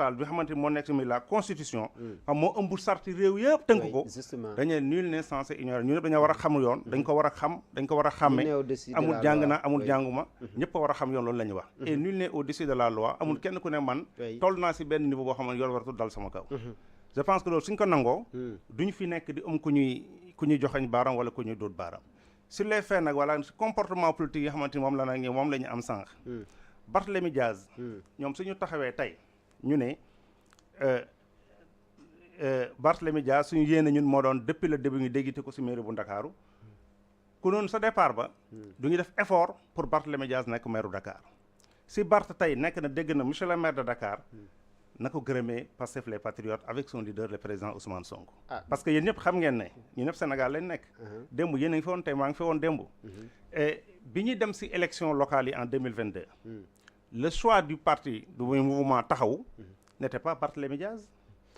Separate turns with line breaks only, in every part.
fondamentale bi xamante ni moo nekk ci la constitution xam moo ëmb sarti réew yëpp tënk ko dañu nul n'est censé ignorer ñu ñëpp dañoo war a xam yoon dañ ko war a xam dañ ko war a xàmme amul jàng na amul jànguma ñëpp a war a xam yoon loolu la ñuy wax et nul n'est au-dessus de la loi amul kenn ku ne man toll naa ci benn niveau boo xam ne yoon waratul dal sama kaw je pense que loolu suñ ko nangoo duñu fi nekk di ku ñuy joxañ baaram wala ku ñuy dóot baaram sur les faits nag wala comportement politique yi xamante ni moom la nag moom la ñu am sànq Barthélémy Diaz ñoom suñu taxawee tey ñu ne Barthélémy Diaz suñu yéene ñun moo doon depuis le début ñu déggite ko ci mairie bu Ndakaaru ku noonu sa départ ba du ñu def effort pour Barthélémy Diaz nekk maire bu Dakar si Barth tey nekk na dégg na monsieur le maire de Dakar na ko gërëmee Pastef les patriotes avec son leader le président Ousmane Sonko parce que yéen ñëpp xam ngeen ne ñu ñëpp Sénégal lañ nekk démb yéen a ngi fi woon tey maa ngi fi woon démb bi ñuy dem ci élection locale yi en 2022 le choix du parti du mouvement Taxawu n'était pas Barthélémy Diaz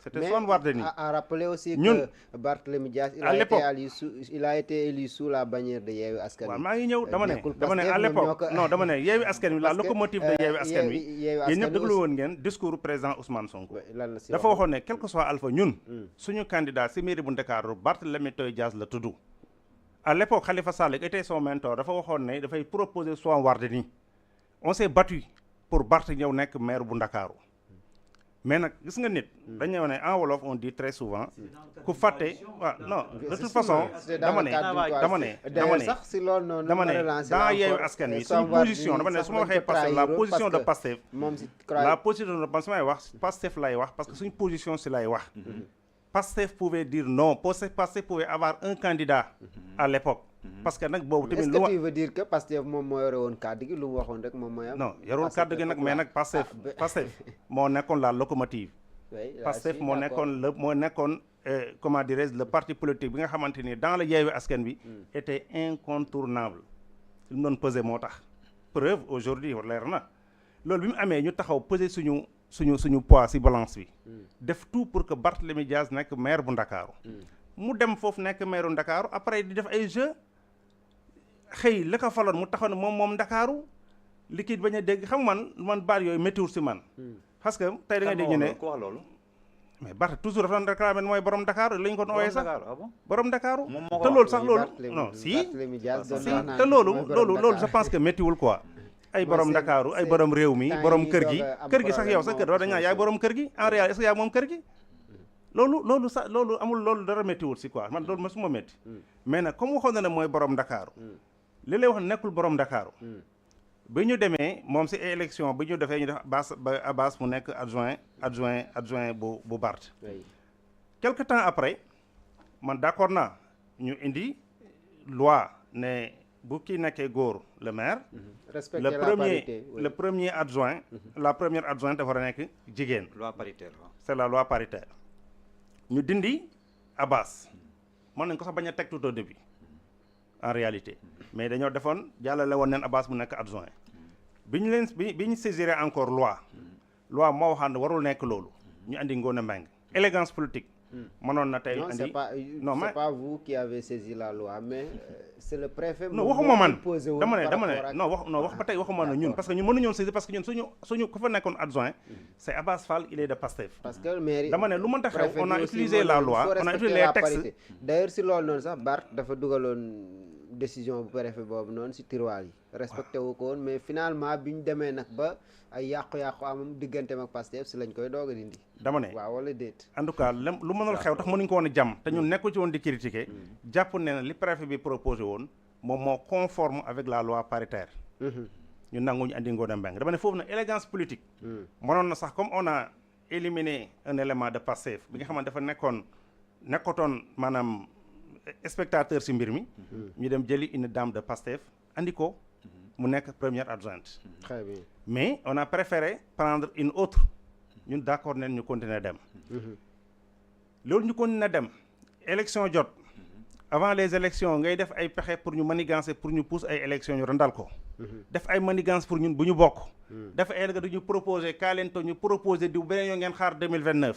c'était Soham Wardini.
À rappeler aussi que Barthélémy Diaz il a été élu sous la bannière de Yewwi Askan Wi.
waaw maa ngi ñëw dama ne à l'époque non dama ne Yewwi Askan Wi la locomotive de Yewwi Askan Wi yéen ñëpp déglu woon ngeen discours président Ousmane Sonko dafa waxoon ne quel que soit Alpha ñun suñu candidat ci mairie bu Ndakaaru Barthélémy Toye Diaz la tudd à l'époque Khalifa Sall était son mentor dafa waxoon ne dafay proposer Soham Wardini on s'est battu pour Barth ñëw nekk maire bu Ndakaaru mais nag gis nga nit dañu ne en wolof on dit très souvent ku fàtte waaw non de toute façon dama ne dans Yewwi Askan Wi suñu position dama ne su ma waxee Pastef la position de Pastef la position de su may wax Pastef lay wax parce que suñu position si lay wax Pastef pouvait dire non Pastef pouvait avoir un candidat à l'époque parce que nag boobu tamit
est-ce que tu veux dire que Pastef moom moo yore woon kàddu gi lu mu waxoon rek moom mooy am
non yorul kàddu gi nag mais nag Pastef moo nekkoon la locomotive Pastef moo nekkoon comment dirais-je le parti politique bi nga xamante ni dans le Yewwi Askan Wi était incontournable li mu doon peser moo tax preuve aujourd'hui leer na loolu bi mu amee ñu taxaw peser suñu poids ci balance bi def tout pour que Barthélémy Diaz nekk maire bu Ndakaaru mu dem foofu nekk maire bu Ndakaaru après di def ay jeux xëy la ko faloon mu taxaw ne moom Ndakaaru liquide bañ a dégg xam man baat yooyu méttiwul ci man parce que tey da nga dégg ñu ne
ko wax loolu
mais Barth toujours dafa doon réclamé mooy borom Ndakaaru lañ ko ooyee sax borom Ndakaaru te loolu sax loolu non si te loolu je pense que méttiwul quoi ay borom Ndakaaru ay borom réew mi borom kër gi sax yow sa kër dafa dañ naa yaay borom kër gi en réalité est-ce que yaa moom kër gi loolu amul loolu dara méttiwul si quoi man loolu ma suma métti mais nag comme waxoon na ne mooy borom Ndakaaru li lay wax nekkul borom Ndakaaru bi ñu demee moom si élection bi ñu defee ñu def Abbas mu nekk adjoint bu Barth quelque temps après man d'accord naa ñu indi loi ne bu kii nekkee góor le maire le premier adjoint la première adjointe dafa war a nekk jigéen
loi paritaire
c'est la loi paritaire ñu dindi Abbas mën nañ ko sax bañ a teg tout au début en réalité mais dañoo defoon jàllale woon neen Abbas mu nekk adjoint bi ñu saisiré encore loi moo waxaan ne warul nekk loolu ñu andi Ngone Mbengue élégance politique mënoon na tey andi
c'est pas vous qui avez saisi la loi mais c'est le préfet
non waxuma man dama ne wax ba tey waxuma na ñun parce que ñun mënuñoon saisir parce que ñun suñu ku fa nekkoon adjoint c'est Abbas Fall il est de Pastef
parce que mairie
dama ne lu mënta xew on a utilisé la loi on a utilisé les textes
d'ailleurs si loolu noonu sax Barth dafa dugaloon décision bu préfet boobu noonu si tiroir yi respecté wu ko woon mais finalement bi ñu demee nag ba ay yàqu-yàqu amam digganteem ak Pastef si lañ koy doog a dindi
dama ne
waaw wala déet
en tout cas lu mënul xew tax mënuñ ko woon a jàmm te ñun nekku ci woon di critiquer jàpp ne na li préfet bi proposé woon moom moo conforme avec la loi paritaire ñu nanguñu andi Ngone Mbengue dama ne foofu na élégance politique mënoon na sax comme on a éliminé un élément de Pastef bi nga xamante dafa nekkatoon maanaam spectateur ci mbir mi ñu dem jëli une dame de Pastef andi ko mu nekk première adjointe
très bien
mais on a préféré prendre une autre ñun d'accord neen ñu continuer dem loolu ñu continuer dem élection jot avant les élections ngay def ay pexe pour ñu manigancer pour ñu pousse ay élections ñu randal ko def ay manigance pour ñun bu ñu bokk def ay élega duñu proposer kaa leen to ñu proposer diw beneen yoo ngeen xaar 2029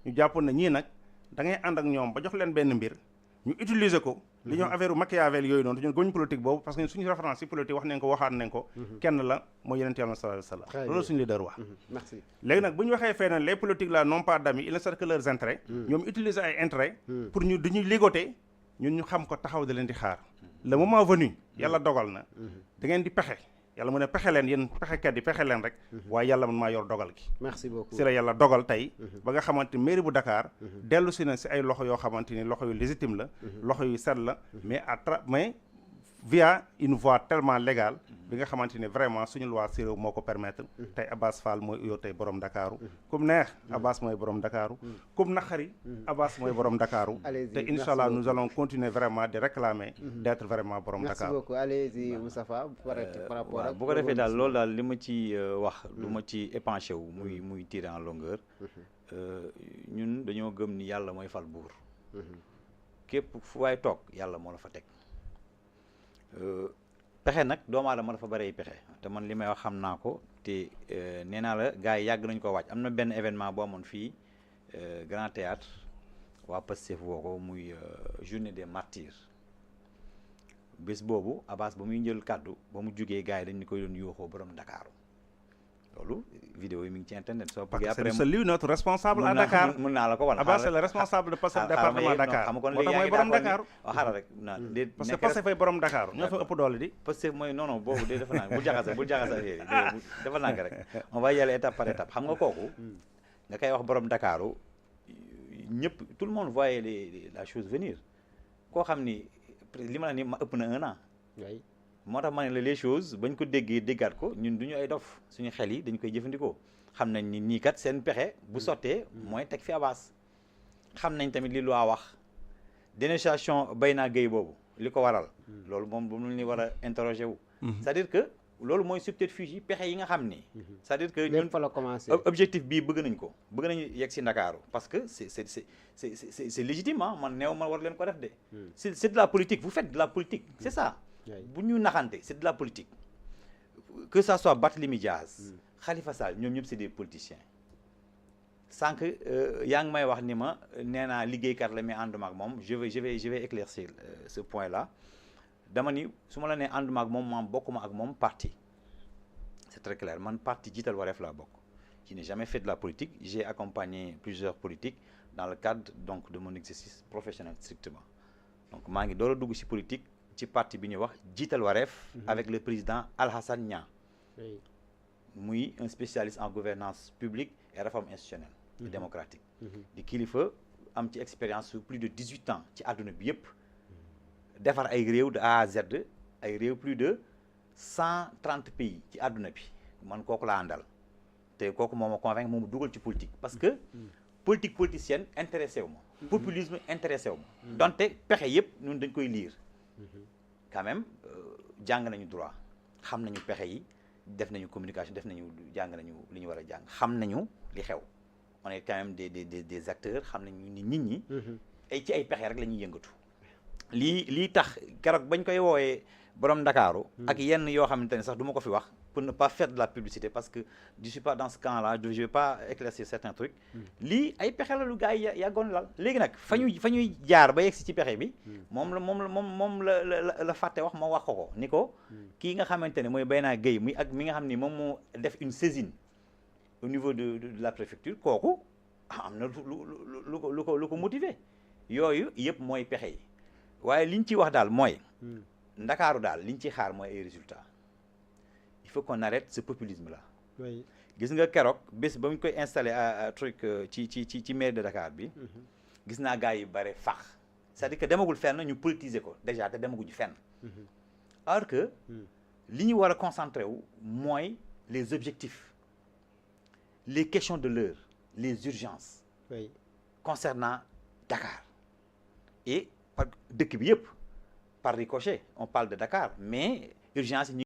ñu jàppoon na ñii nag da ngay ànd ak ñoom ba jox leen benn mbir ñu utiliser ko li ñoo affaire Machiavel yooyu noonu ñun gëmuñu politique boobu parce que suñu référence ci politique wax nañ ko waxaat nañ ko kenn la mooy Yonent Yàlla sallallahu alayhi wa sallam loolu suñu leader wax
merci
léegi nag bu ñu waxee fee les politiques là n'ont pas d'amis ils ne servent que leurs intérêts ñoom utiliser ay intérêts pour ñu dañuy ligoter ñun ñu xam ko taxaw da leen di xaar le moment venu yàlla dogal na da ngeen di pexe yàlla mu ne pexe leen yéen pexekat yi pexe leen rek waaye yàlla man maa yor dogal gi
merci beaucoup
si la yàlla dogal tey ba nga xamante mairie bu Dakar dellu si na si ay loxo yoo xamante ni loxo yu légitime la loxo yu set la mais via une voie tellement légale bi nga xamante ni vraiment suñu loi si réew moo ko permettre tey Abass Fall mooy uyoo tey borom Dakaru comme neex Abass mooy borom Dakaru comme naqari Abass mooy borom Dakaru te inchallah nous allons continuer vraiment de réclamer d'être vraiment borom Dakaru.
merci beaucoup allez-y Moustapha par rapport ak
bu ko defee daal loolu daal li ma ci wax du ma ci épanché wu muy tirer en longueur ñun dañoo gëm ni yàlla mooy fal buur képp fu waay toog yàlla moo la fa teg pexe nag doomu aadama dafa bari pexe te man li may wax xam naa ko te nee naa la gars yi yàgg nañu ko wàcc am na benn événement boo amoon fii Grand Théâtre waa Pastef woo ko muy journée des martyrs bés boobu Abass ba muy jël kàddu ba mu jugee gars yi dañ ni koy doon yooxoo borom Dakar loolu vidéo yi mi ngi ci internet soo bëggee après
c'est lui notre responsable à Dakar
mën naa la ko wan
Abass c'est le responsable de Pastef département Dakar
xam kon
moo tax mooy borom Dakar
waaw xaaral rek
parce que Pastef fay borom Dakar ñoo fa ëpp doole di
Pastef mooy non boobu de dafa naa bul jaxase affaire yi dafa naa rek on va y aller étape par étape xam nga kooku nga koy wax borom Dakaru ñëpp tout le monde voyait la chose venir koo xam ni li ma la ni ma ëpp na 1 an moo tax ma ne la les choses bañ ko déggee déggaat ko ñun du ñu ay dof suñu xel yi dañ koy jëfandikoo xam nañ ni nii kat seen pexe bu sottee mooy teg fi Abass xam nañ tamit li loi wax dénonciation Bayna Gueye boobu li ko waral loolu moom bu ñu war a interroger wu c'est-à-dire que loolu mooy subterfuge yi pexe yi nga xam ni c'est-à-dire que ñun
fa la commencé
objectif bii bëgg nañ ko bëgg nañu yegg si Ndakaaru parce que c'est légitime man neew ma war leen ko def de c'est de la politique vous faites de la politique c'est ça bu ñu naxante c'est de la politique que ça soit Barthélémy Diaz Khalifa Sall ñoom ñëpp c'est des politiciens sànq yaa ngi may wax ni ma nee naa liggéeykat la mais ànduma ak moom je vais éclaircir ce point là dama ni su ma la nee ànduma ak moom maam bokkuma ak moom parti c'est très clair man parti Jiital Wareef laa bokk je n'ai jamais fait de la politique j'ai accompagné plusieurs politiques dans le cadre donc de mon exercice professionnel strictement donc maa ngi door a dugg ci politique ci parti bi ñuy wax Jiital Wareef avec le président Alhassane Niang muy un spécialiste en gouvernance publique et réforme institutionnelle et démocratique di kilifa am ci expérience su plus de 18 ans ci àdduna bi yëpp defar ay réew de A à Z ay réew plus de 130 pays ci àdduna bi man kooku laa àndal te kooku moo ma convaincre moo ma dugal ci politique parce que politique politicienne intéressé wu ma populisme intéressé wu ma donte pexe yëpp ñun dañ koy lire quand même jàng nañu droit xam nañu pexe yi def nañu communication def nañu jàng nañu li ñu war a jàng xam nañu li xew on est quand même des acteurs xam nañu ni nit ñi ay ci ay pexe rek la ñuy yëngatu lii tax keroog bañ koy woowee borom Ndakaaru ak yenn yoo xamante ne sax du ma ko fi wax pour ne pas faire de la publicité parce que je suis pas dans ce camp là je vais pas éclaircir certains trucs lii ay pexe la lu gars yi yàggoon lal léegi nag fa ñuy jaar ba yegsi ci pexe bi moom la fàtte wax ma wax ko ni ko kii nga xamante ne mooy Bayna Gueye muy ak mi nga xam ni moom moo def une saisine au niveau de la préfecture kooku am na lu ko motiver yooyu yëpp mooy pexe yi waaye liñ ci wax daal mooy Ndakaaru daal liñ ci xaar mooy ay résultats il faut qu'on arrête ce populisme là gis nga keroog bés ba mu koy installé truc ci mairie de Dakar bi gis naa gars yi bare fax c'est-à-dire que demagul fenn ñu politiser ko déjà te demaguñu fenn alors que li ñu war a concentrer wu mooy les objectifs les questions de l'heure les urgences concernant Dakar et par dëkk bi yëpp par ricochet on parle de Dakar mais urgence